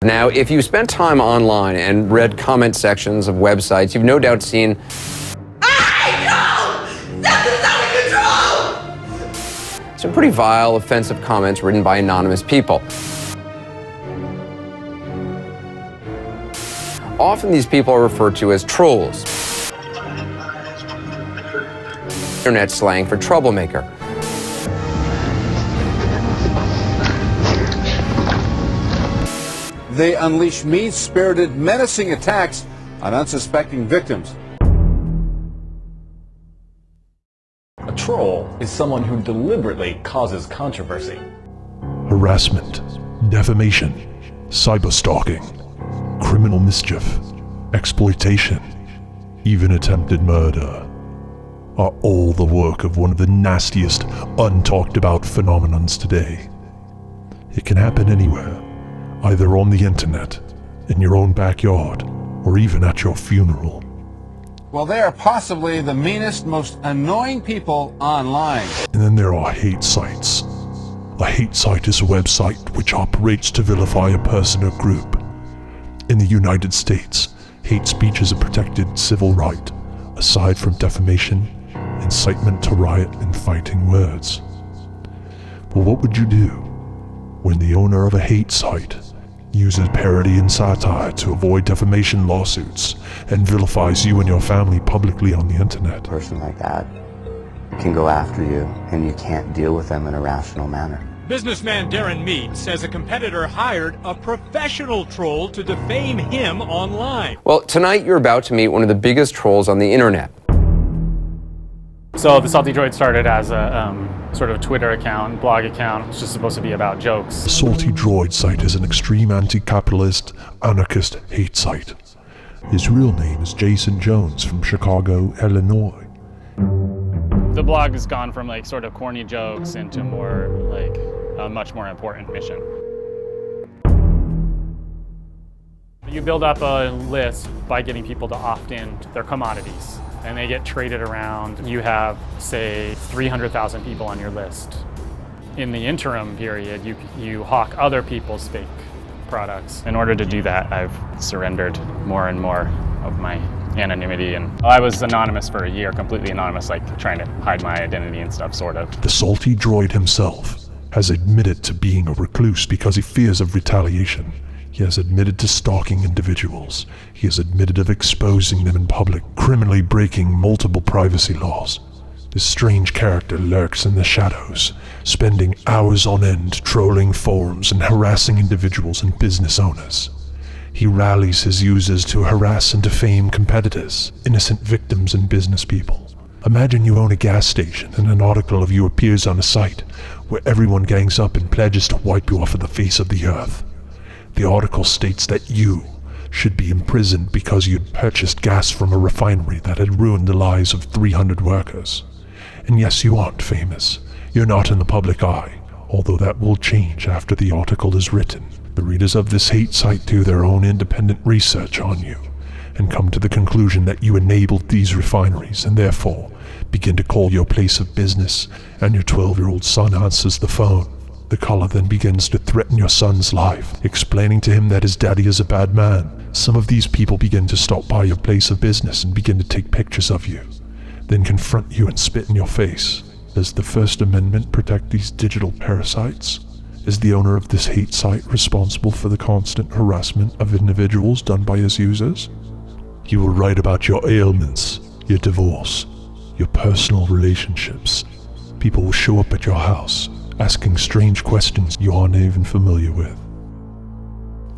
Now, if you spent time online and read comment sections of websites, you've no doubt seen some pretty vile, offensive comments written by anonymous people. Often these people are referred to as trolls, internet slang for troublemaker. They unleash mean-spirited, menacing attacks on unsuspecting victims. A troll is someone who deliberately causes controversy. Harassment, defamation, cyberstalking, criminal mischief, exploitation, even attempted murder are all the work of one of the nastiest, untalked about phenomenons today. It can happen anywhere, either on the internet, in your own backyard, or even at your funeral. Well, they are possibly the meanest, most annoying people online. And then there are hate sites. A hate site is a website which operates to vilify a person or group. In the United States, hate speech is a protected civil right, aside from defamation, incitement to riot, and fighting words. Well, what would you do when the owner of a hate site uses parody and satire to avoid defamation lawsuits and vilifies you and your family publicly on the internet? A person like that can go after you, and you can't deal with them in a rational manner. Businessman Darren Mead says a competitor hired a professional troll to defame him online. Well, tonight you're about to meet one of the biggest trolls on the internet. So the Salty Droid started as a sort of Twitter account, blog account. It's just supposed to be about jokes. The Salty Droid site is an extreme anti-capitalist, anarchist hate site. His real name is Jason Jones from Chicago, Illinois. The blog has gone from like sort of corny jokes into more like a much more important mission. You build up a list by getting people to opt in to their commodities, and they get traded around. You have, say, 300,000 people on your list. In the interim period, you hawk other people's fake products. In order to do that, I've surrendered more and more of my anonymity, and I was anonymous for a year, completely anonymous, like trying to hide my identity and stuff, sort of. The Salty Droid himself has admitted to being a recluse because he fears of retaliation. He has admitted to stalking individuals. He has admitted of exposing them in public, criminally breaking multiple privacy laws. This strange character lurks in the shadows, spending hours on end trolling forums and harassing individuals and business owners. He rallies his users to harass and defame competitors, innocent victims, and business people. Imagine you own a gas station and an article of you appears on a site where everyone gangs up and pledges to wipe you off of the face of the earth. The article states that you should be imprisoned because you'd purchased gas from a refinery that had ruined the lives of 300 workers. And yes, you aren't famous. You're not in the public eye, although that will change after the article is written. The readers of this hate site do their own independent research on you and come to the conclusion that you enabled these refineries and therefore begin to call your place of business, and your 12-year-old son answers the phone. The caller then begins to threaten your son's life, explaining to him that his daddy is a bad man. Some of these people begin to stop by your place of business and begin to take pictures of you, then confront you and spit in your face. Does the First Amendment protect these digital parasites? Is the owner of this hate site responsible for the constant harassment of individuals done by his users? He will write about your ailments, your divorce, your personal relationships. People will show up at your house, asking strange questions you aren't even familiar with.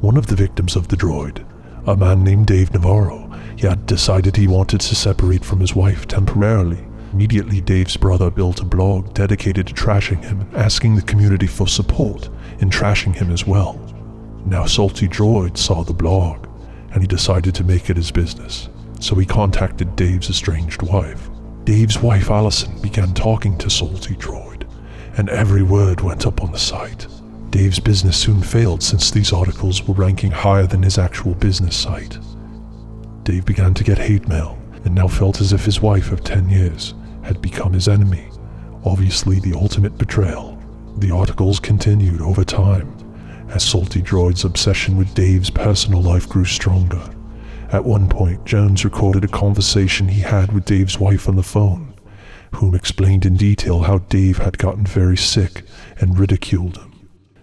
One of the victims of the droid, a man named Dave Navarro, he had decided he wanted to separate from his wife temporarily. Immediately, Dave's brother built a blog dedicated to trashing him and asking the community for support in trashing him as well. Now Salty Droid saw the blog, and he decided to make it his business. So he contacted Dave's estranged wife. Dave's wife Allison began talking to Salty Droid, and every word went up on the site. Dave's business soon failed since these articles were ranking higher than his actual business site. Dave began to get hate mail, and now felt as if his wife of 10 years had become his enemy. Obviously the ultimate betrayal. The articles continued over time, as Salty Droid's obsession with Dave's personal life grew stronger. At one point, Jones recorded a conversation he had with Dave's wife on the phone, whom explained in detail how Dave had gotten very sick and ridiculed him.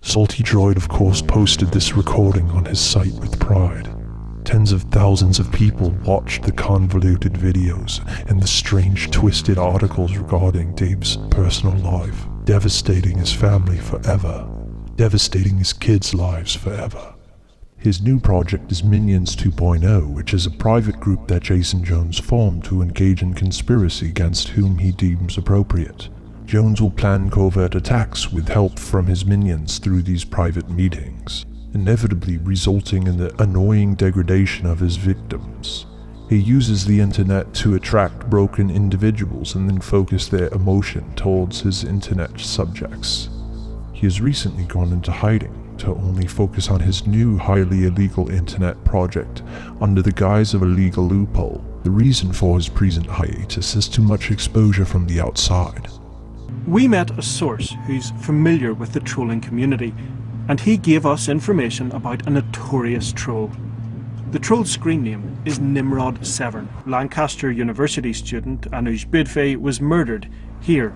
Salty Droid, of course, posted this recording on his site with pride. Tens of thousands of people watched the convoluted videos and the strange, twisted articles regarding Dave's personal life, devastating his family forever, devastating his kids' lives forever. His new project is Minions 2.0, which is a private group that Jason Jones formed to engage in conspiracy against whom he deems appropriate. Jones will plan covert attacks with help from his minions through these private meetings, inevitably resulting in the annoying degradation of his victims. He uses the internet to attract broken individuals and then focus their emotion towards his internet subjects. He has recently gone into hiding to only focus on his new highly illegal internet project under the guise of a legal loophole. The reason for his present hiatus is too much exposure from the outside. We met a source who's familiar with the trolling community, and he gave us information about a notorious troll. The troll's screen name is Nimrod Severn, Lancaster University student Anuj Bidfe was murdered here.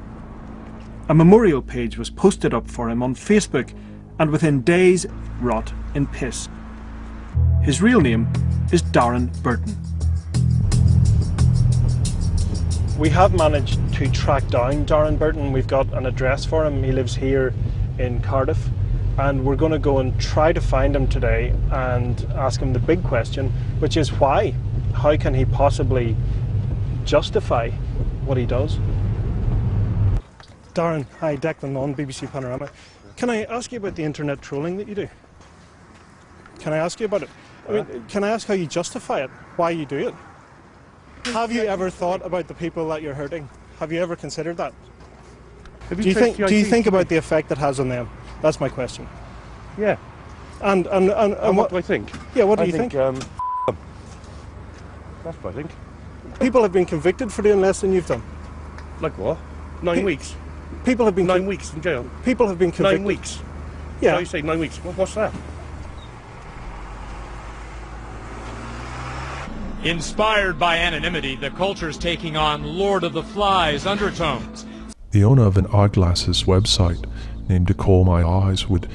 A memorial page was posted up for him on Facebook, and within days rot in piss. His real name is Darren Burton. We have managed to track down Darren Burton. We've got an address for him. He lives here in Cardiff, and we're going to go and try to find him today and ask him the big question, which is why? How can he possibly justify what he does? Darren, hi, Declan on BBC Panorama. Can I ask you about the internet trolling that you do? Can I ask you about it? I mean, can I ask how you justify it? Why you do it? Have you ever thought about the people that you're hurting? Have you ever considered that? Do you think about the effect it has on them? That's my question. Yeah. And what do I think? Yeah, what do you think? That's what I think. People have been convicted for doing less than you've done. Like what? 9 weeks. People have been 9 weeks in jail. People have been convicted. 9 weeks. Yeah. So you say 9 weeks. What's that? Inspired by anonymity, the culture's taking on Lord of the Flies undertones. The owner of an eyeglasses website named To Call My Eyes would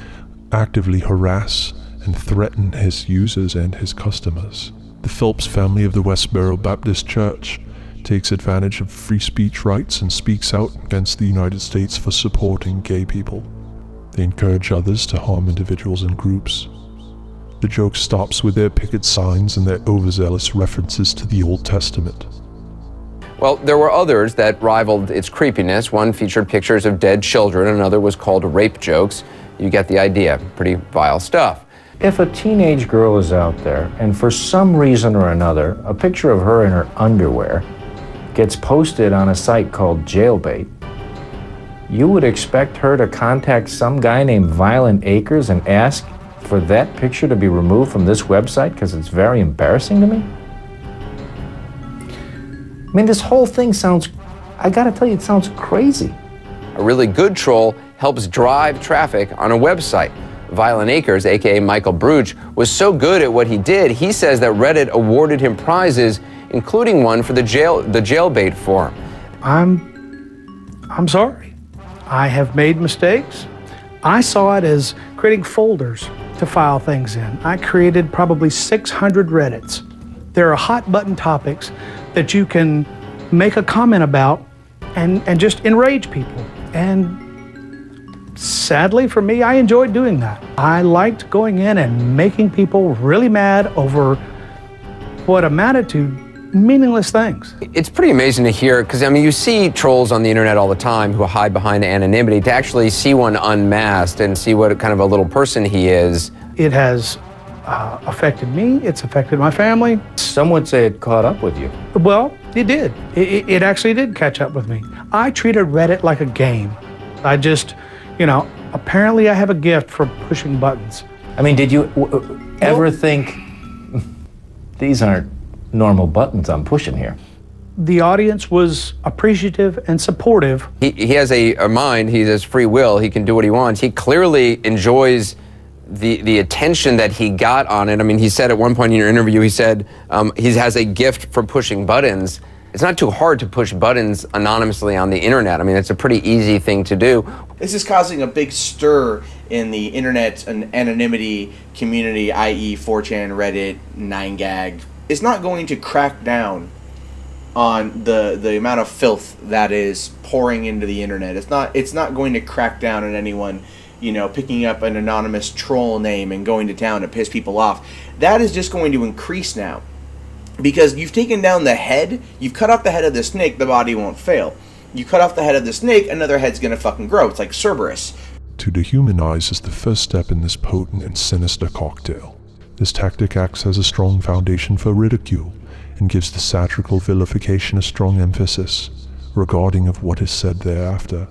actively harass and threaten his users and his customers. The Phelps family of the Westboro Baptist Church takes advantage of free speech rights and speaks out against the United States for supporting gay people. They encourage others to harm individuals and groups. The joke stops with their picket signs and their overzealous references to the Old Testament. Well, there were others that rivaled its creepiness. One featured pictures of dead children, another was called rape jokes. You get the idea. Pretty vile stuff. If a teenage girl is out there and for some reason or another, a picture of her in her underwear gets posted on a site called Jailbait, you would expect her to contact some guy named Violentacrez and ask for that picture to be removed from this website because it's very embarrassing to me? I mean, this whole thing sounds, I gotta tell you, it sounds crazy. A really good troll helps drive traffic on a website. Violentacrez, aka Michael Brutsch, was so good at what he did, he says that Reddit awarded him prizes, including one for the jailbait forum. I'm sorry. I have made mistakes. I saw it as creating folders to file things in. I created probably 600 Reddits. There are hot button topics that you can make a comment about and just enrage people. And sadly for me, I enjoyed doing that. I liked going in and making people really mad over what amounted to meaningless things. It's pretty amazing to hear, because I mean, you see trolls on the internet all the time who hide behind anonymity. To actually see one unmasked and see what kind of a little person he is. It has affected me, it's affected my family. Some would say it caught up with you. Well, it did. It actually did catch up with me. I treated Reddit like a game. I just, apparently I have a gift for pushing buttons. I mean, did you ever think, these aren't normal buttons I'm pushing here? The audience was appreciative and supportive. He has a mind, he has free will, he can do what he wants. He clearly enjoys the attention that he got on it. I mean, he said at one point in your interview, he said he has a gift for pushing buttons. It's not too hard to push buttons anonymously on the internet. I mean, it's a pretty easy thing to do. This is causing a big stir in the internet and anonymity community, i.e. 4chan, Reddit, 9gag. It's not going to crack down on the amount of filth that is pouring into the internet. It's not going to crack down on anyone, you know, picking up an anonymous troll name and going to town to piss people off. That is just going to increase now. Because you've taken down the head, you've cut off the head of the snake, the body won't fail. You cut off the head of the snake, another head's gonna fucking grow. It's like Cerberus. To dehumanize is the first step in this potent and sinister cocktail. This tactic acts as a strong foundation for ridicule and gives the satirical vilification a strong emphasis regarding of what is said thereafter.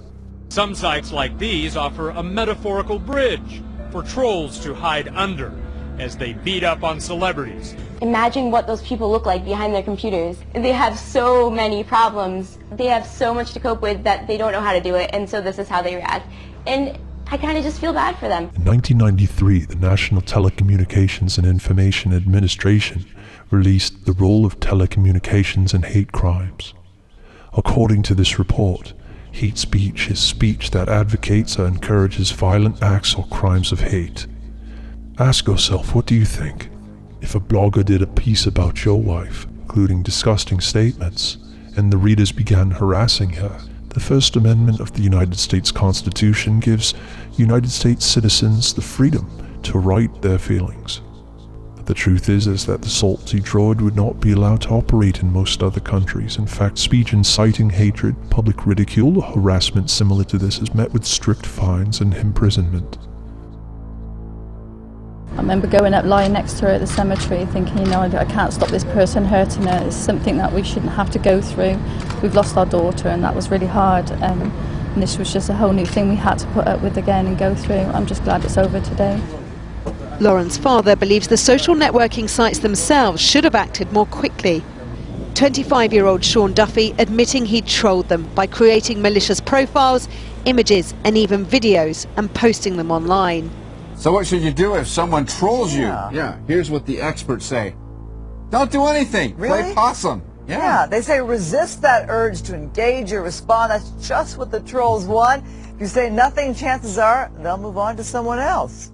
Some sites like these offer a metaphorical bridge for trolls to hide under as they beat up on celebrities. Imagine what those people look like behind their computers. They have so many problems. They have so much to cope with that they don't know how to do it, and so this is how they react. And I kind of just feel bad for them. In 1993, the National Telecommunications and Information Administration released The Role of Telecommunications in Hate Crimes. According to this report, hate speech is speech that advocates or encourages violent acts or crimes of hate. Ask yourself, what do you think? If a blogger did a piece about your wife, including disgusting statements, and the readers began harassing her, the First Amendment of the United States Constitution gives United States citizens the freedom to write their feelings. But the truth is that the Salty Droid would not be allowed to operate in most other countries. In fact, speech inciting hatred, public ridicule, or harassment similar to this is met with strict fines and imprisonment. I remember going up, lying next to her at the cemetery, thinking, you know, I can't stop this person hurting her. It's something that we shouldn't have to go through. We've lost our daughter, and that was really hard. And this was just a whole new thing we had to put up with again and go through. I'm just glad it's over today. Lauren's father believes the social networking sites themselves should have acted more quickly. 25-year-old Sean Duffy admitting he trolled them by creating malicious profiles, images, and even videos and posting them online. So what should you do if someone trolls you? Yeah, here's what the experts say. Don't do anything. Really? Play possum. Yeah, they say resist that urge to engage or respond. That's just what the trolls want. If you say nothing, chances are they'll move on to someone else.